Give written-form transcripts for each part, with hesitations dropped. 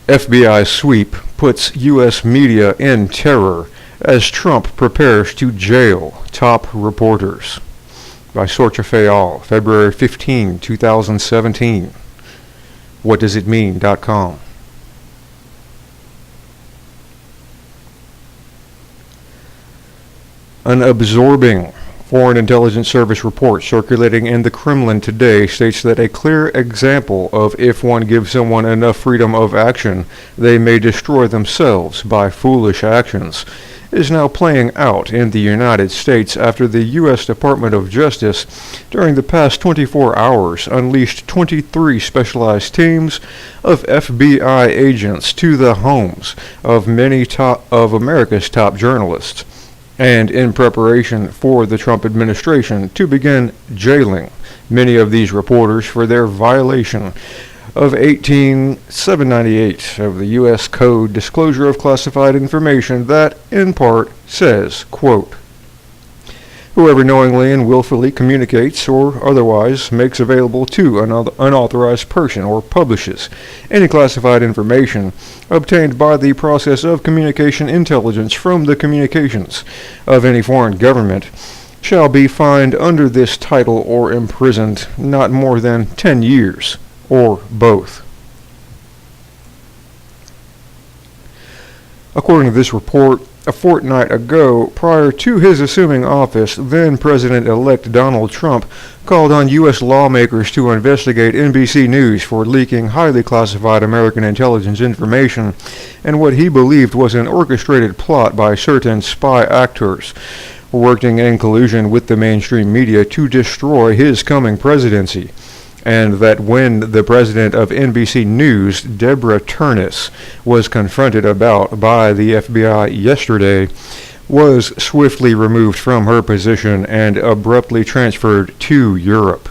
FBI sweep puts U.S. media in terror as Trump prepares to jail top reporters. By Sorcha Faal, February 15, 2017. WhatDoesItMean.com. An absorbing Foreign Intelligence Service report circulating in the Kremlin today states that a clear example of if one gives someone enough freedom of action, they may destroy themselves by foolish actions, is now playing out in the United States after the U.S. Department of Justice, during the past 24 hours, unleashed 23 specialized teams of FBI agents to the homes of many of America's top journalists, and in preparation for the Trump administration to begin jailing many of these reporters for their violation of 18798 of the U.S. Code Disclosure of Classified Information that, in part, says, quote, "Whoever knowingly and willfully communicates or otherwise makes available to an unauthorized person or publishes any classified information obtained by the process of communication intelligence from the communications of any foreign government shall be fined under this title or imprisoned not more than 10 years, or both." According to this report, a fortnight ago, prior to his assuming office, then President-elect Donald Trump called on U.S. lawmakers to investigate NBC News for leaking highly classified American intelligence information and what he believed was an orchestrated plot by certain spy actors working in collusion with the mainstream media to destroy his coming presidency. And that when the president of NBC News, Deborah Turnus, was confronted about by the FBI yesterday, was swiftly removed from her position and abruptly transferred to Europe.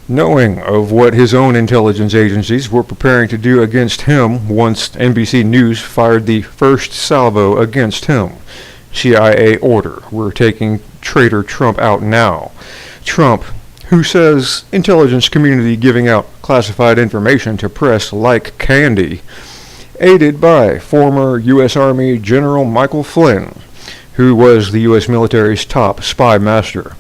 Knowing of what his own intelligence agencies were preparing to do against him once NBC News fired the first salvo against him, CIA order, "We're taking traitor Trump out now." Trump, who says intelligence community giving out classified information to press like candy, aided by former U.S. Army General Michael Flynn, who was the U.S. military's top spy master,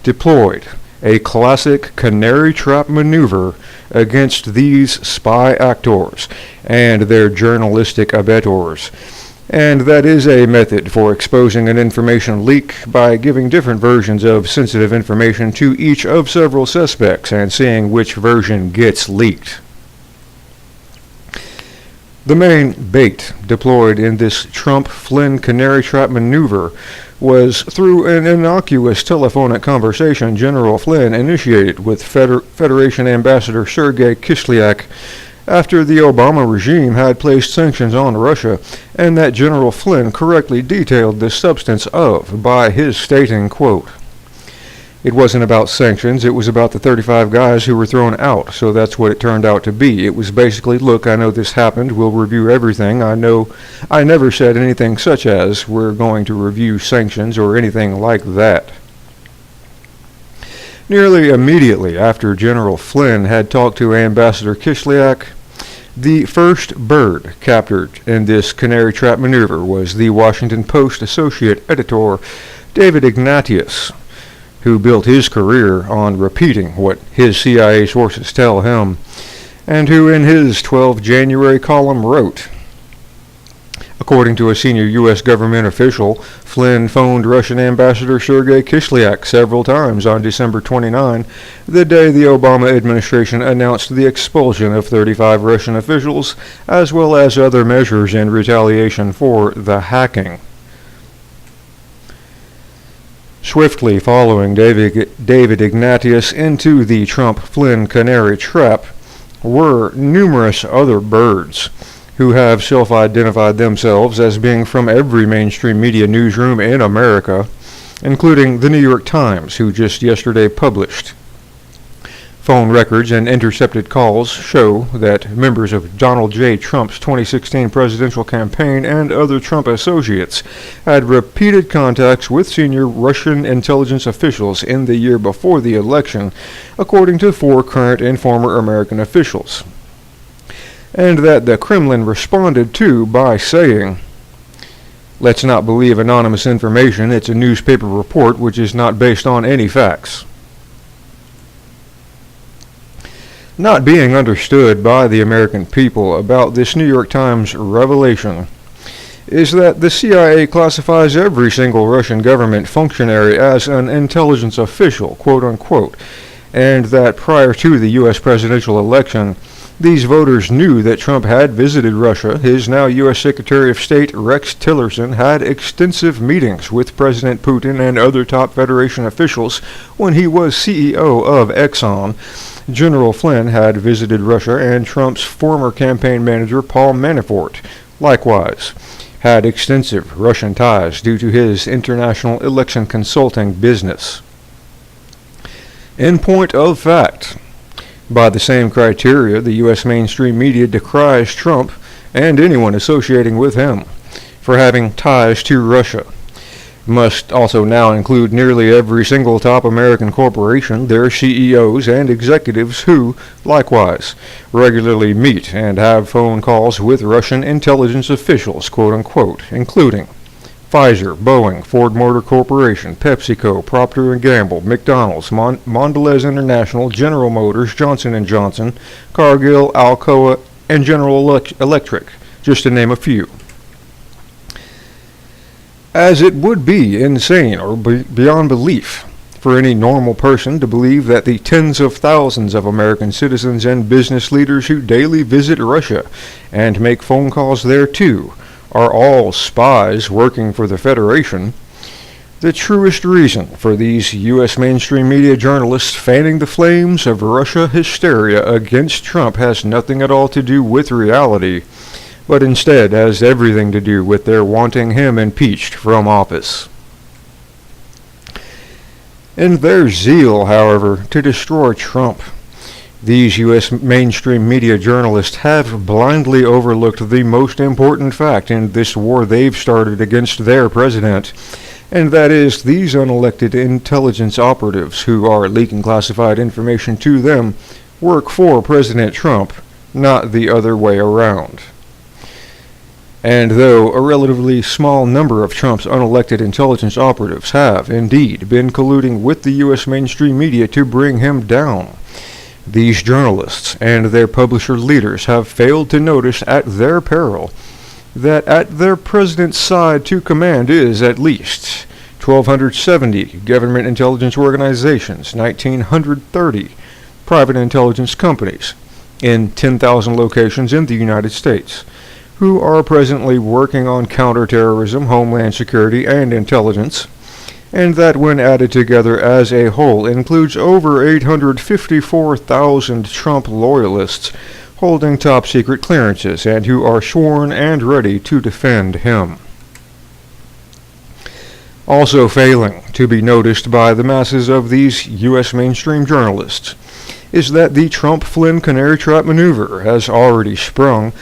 deployed a classic canary trap maneuver against these spy actors and their journalistic abettors. And that is a method for exposing an information leak by giving different versions of sensitive information to each of several suspects and seeing which version gets leaked. The main bait deployed in this Trump-Flynn canary trap maneuver was through an innocuous telephonic conversation General Flynn initiated with Federation Ambassador Sergei Kislyak after the Obama regime had placed sanctions on Russia, and that General Flynn correctly detailed the substance of by his stating, quote, "It wasn't about sanctions, it was about the 35 guys who were thrown out, so that's what it turned out to be. It was basically, look, I know this happened, we'll review everything. I never said anything such as, we're going to review sanctions or anything like that." Nearly immediately after General Flynn had talked to Ambassador Kislyak, the first bird captured in this canary trap maneuver was the Washington Post associate editor David Ignatius, who built his career on repeating what his CIA sources tell him, and who in his 12 January column wrote, according to a senior U.S. government official, Flynn phoned Russian Ambassador Sergei Kislyak several times on December 29, the day the Obama administration announced the expulsion of 35 Russian officials, as well as other measures in retaliation for the hacking. Swiftly following David Ignatius into the Trump-Flynn canary trap were numerous other birds who have self-identified themselves as being from every mainstream media newsroom in America, including the New York Times, who just yesterday published. Phone records and intercepted calls show that members of Donald J. Trump's 2016 presidential campaign and other Trump associates had repeated contacts with senior Russian intelligence officials in the year before the election, according to 4 current and former American officials. and that the Kremlin responded to by saying, "Let's not believe anonymous information. It's a newspaper report which is not based on any facts." Not being understood by the American people about this New York Times revelation is that the CIA classifies every single Russian government functionary as an intelligence official, quote unquote, and that prior to the U.S. presidential election, these voters knew that Trump had visited Russia. His now U.S. Secretary of State Rex Tillerson had extensive meetings with President Putin and other top Federation officials when he was CEO of Exxon. General Flynn had visited Russia, and Trump's former campaign manager Paul Manafort, likewise, had extensive Russian ties due to his international election consulting business. In point of fact, by the same criteria, the U.S. mainstream media decries Trump and anyone associating with him for having ties to Russia. Must also now include nearly every single top American corporation, their CEOs and executives who, likewise, regularly meet and have phone calls with Russian intelligence officials, quote unquote, including Pfizer, Boeing, Ford Motor Corporation, PepsiCo, Procter & Gamble, McDonald's, Mondelez International, General Motors, Johnson & Johnson, Cargill, Alcoa, and General Electric, just to name a few. As it would be insane or beyond belief for any normal person to believe that the tens of thousands of American citizens and business leaders who daily visit Russia and make phone calls there too are all spies working for the Federation, the truest reason for these U.S. mainstream media journalists fanning the flames of Russia hysteria against Trump has nothing at all to do with reality, but instead has everything to do with their wanting him impeached from office. In their zeal, however, to destroy Trump, these U.S. mainstream media journalists have blindly overlooked the most important fact in this war they've started against their president, and that is these unelected intelligence operatives who are leaking classified information to them work for President Trump, not the other way around. And though a relatively small number of Trump's unelected intelligence operatives have, indeed, been colluding with the U.S. mainstream media to bring him down, these journalists and their publisher leaders have failed to notice at their peril that at their president's side to command is at least 1,270 government intelligence organizations, 1,930 private intelligence companies in 10,000 locations in the United States, who are presently working on counterterrorism, homeland security, and intelligence, and that when added together as a whole includes over 854,000 Trump loyalists holding top-secret clearances and who are sworn and ready to defend him. Also failing to be noticed by the masses of these U.S. mainstream journalists is that the Trump-Flynn canary trap maneuver has already sprung,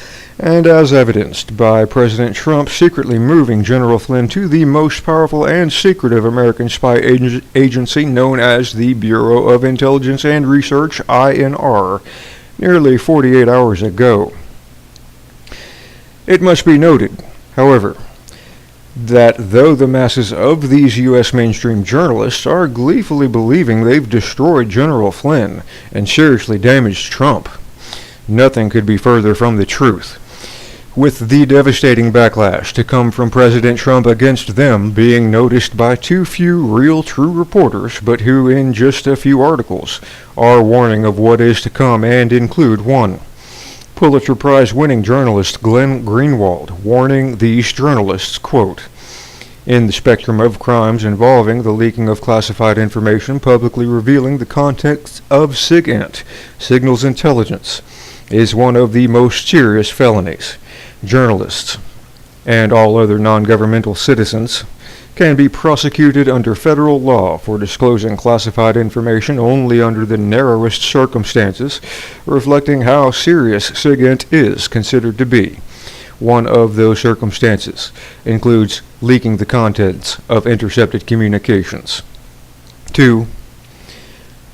and as evidenced by President Trump secretly moving General Flynn to the most powerful and secretive American spy agency known as the Bureau of Intelligence and Research, INR, nearly 48 hours ago. It must be noted, however, that though the masses of these U.S. mainstream journalists are gleefully believing they've destroyed General Flynn and seriously damaged Trump, nothing could be further from the truth, with the devastating backlash to come from President Trump against them being noticed by too few real true reporters, but who in just a few articles are warning of what is to come and include one. Pulitzer Prize winning journalist Glenn Greenwald warning these journalists, quote, "In the spectrum of crimes involving the leaking of classified information publicly revealing the contents of SIGINT, signals intelligence, is one of the most serious felonies. Journalists and all other non-governmental citizens can be prosecuted under federal law for disclosing classified information only under the narrowest circumstances, reflecting how serious SIGINT is considered to be. One of those circumstances includes leaking the contents of intercepted communications." 2.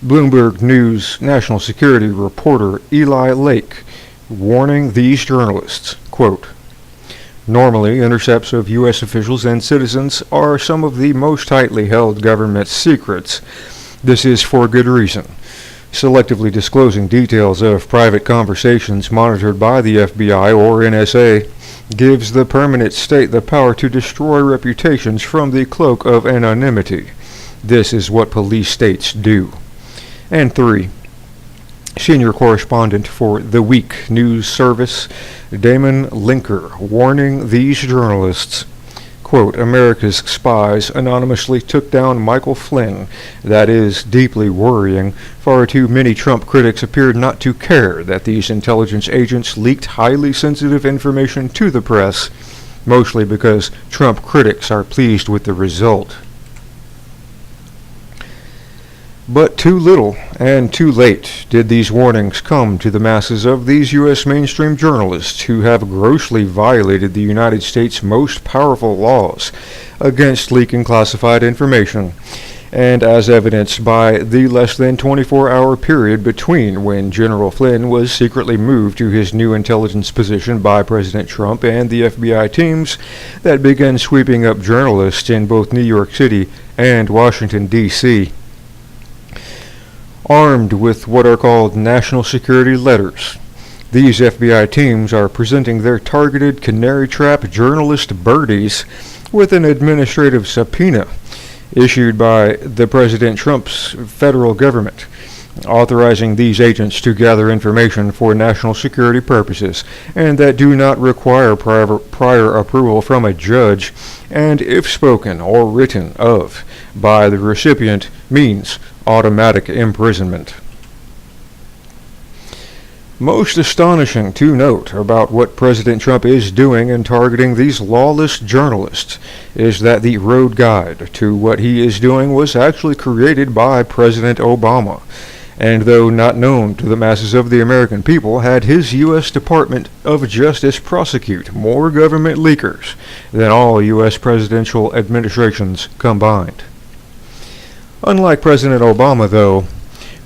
Bloomberg News national security reporter Eli Lake warning these journalists, quote, "Normally, intercepts of U.S. officials and citizens are some of the most tightly held government secrets. This is for good reason. Selectively disclosing details of private conversations monitored by the FBI or NSA gives the permanent state the power to destroy reputations from the cloak of anonymity. This is what police states do." And 3. Senior correspondent for The Week news service, Damon Linker, warning these journalists, quote, "America's spies anonymously took down Michael Flynn. That is deeply worrying. Far too many Trump critics appeared not to care that these intelligence agents leaked highly sensitive information to the press, mostly because Trump critics are pleased with the result." But too little and too late did these warnings come to the masses of these U.S. mainstream journalists who have grossly violated the United States' most powerful laws against leaking classified information, and as evidenced by the less than 24-hour period between when General Flynn was secretly moved to his new intelligence position by President Trump and the FBI teams that began sweeping up journalists in both New York City and Washington, D.C. Armed with what are called national security letters, these FBI teams are presenting their targeted canary trap journalist birdies with an administrative subpoena issued by the President Trump's federal government, authorizing these agents to gather information for national security purposes and that do not require prior approval from a judge, and if spoken or written of by the recipient means automatic imprisonment. Most astonishing to note about what President Trump is doing in targeting these lawless journalists is that the road guide to what he is doing was actually created by President Obama, and though not known to the masses of the American people, had his U.S. Department of Justice prosecute more government leakers than all U.S. presidential administrations combined. Unlike President Obama, though,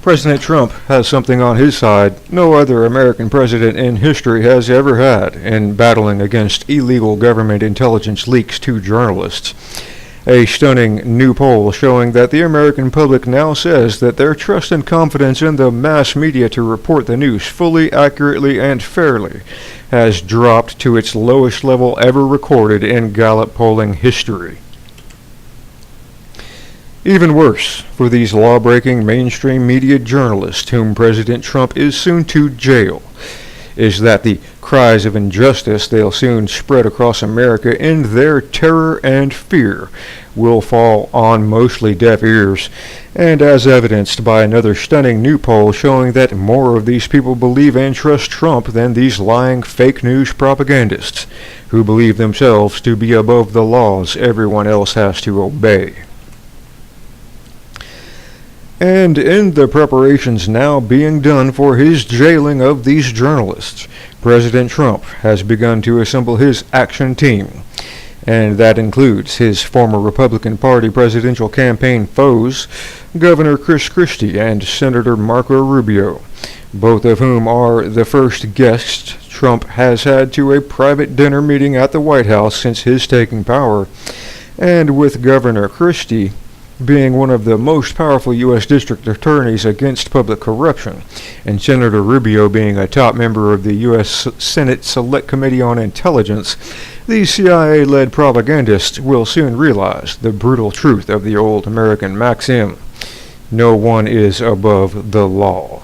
President Trump has something on his side no other American president in history has ever had in battling against illegal government intelligence leaks to journalists. A stunning new poll showing that the American public now says that their trust and confidence in the mass media to report the news fully, accurately, and fairly has dropped to its lowest level ever recorded in Gallup polling history. Even worse for these law-breaking mainstream media journalists whom President Trump is soon to jail is that the cries of injustice they'll soon spread across America in their terror and fear will fall on mostly deaf ears, and as evidenced by another stunning new poll showing that more of these people believe and trust Trump than these lying fake news propagandists who believe themselves to be above the laws everyone else has to obey. And in the preparations now being done for his jailing of these journalists, President Trump has begun to assemble his action team, and that includes his former Republican Party presidential campaign foes, Governor Chris Christie and Senator Marco Rubio, both of whom are the first guests Trump has had to a private dinner meeting at the White House since his taking power, and with Governor Christie being one of the most powerful U.S. district attorneys against public corruption, and Senator Rubio being a top member of the U.S. Senate Select Committee on Intelligence, these CIA-led propagandists will soon realize the brutal truth of the old American maxim, no one is above the law.